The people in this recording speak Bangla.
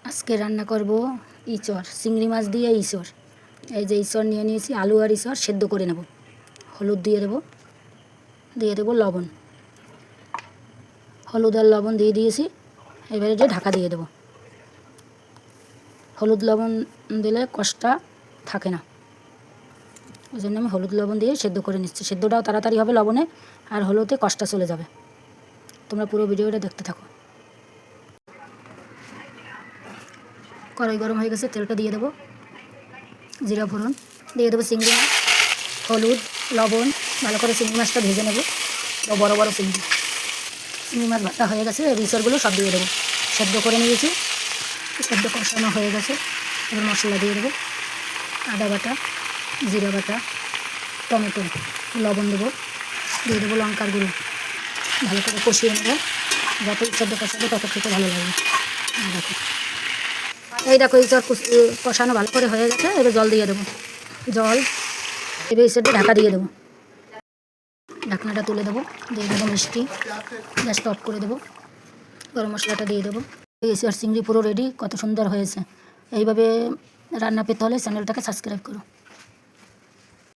আজকে রান্না করব ইঁচড়, চিংড়ি মাছ দিয়ে ইঁচড়। এই যে ইঁচড় নিয়ে নিয়েছি, আলু আর ইঁচড় সেদ্ধ করে নেব। হলুদ দিয়ে দেবো লবণ, হলুদ আর লবণ দিয়ে দিয়েছি। এবারে যে ঢাকা দিয়ে দেবো। হলুদ লবণ দিলে কষটা থাকে না, ওই জন্য আমি হলুদ লবণ দিয়ে সেদ্ধ করে নিচ্ছি। সেদ্ধটাও তাড়াতাড়ি হবে লবণে, আর হলুদে কষটা চলে যাবে। তোমরা পুরো ভিডিওটা দেখতে থাকো। কড়াই গরম হয়ে গেছে, তেলটা দিয়ে দেবো। জিরা ফোড়ন দিয়ে দেবো, চিংড়ি মাছ, হলুদ লবণ, ভালো করে চিংড়ি মাছটা ভেজে নেব। বড় বড় চিংড়ি মাছ ভাজা হয়ে গেছে, ইঁচড়গুলো সব দিয়ে দেবো। সেদ্ধ করে নিয়েছি, সেদ্ধ কষানো হয়ে গেছে। এবার মশলা দিয়ে দেবো, আদা বাটা, জিরা বাটা, টমেটো, লবণ দেবো, দিয়ে দেবো লঙ্কার গুঁড়ো। ভালো করে কষিয়ে নেবো, যত সেদ্ধ কষাবে তত খেতে ভালো লাগবে। দেখো, এই দেখো ইঁচড় কষানো ভালো করে হয়ে গেছে। এবার জল দিয়ে দেবো, এবার ইঁচড়টা ঢাকা দিয়ে দেবো। ঢাকনাটা তুলে দেবো, দিয়ে দেবো মিষ্টি, গ্যাসটা অফ করে দেবো। গরম মশলাটা দিয়ে দেবো। ইঁচড় চিংড়ি পুরো রেডি। কত সুন্দর হয়েছে। এইভাবে রান্না পেতে হলে চ্যানেলটাকে সাবস্ক্রাইব করো।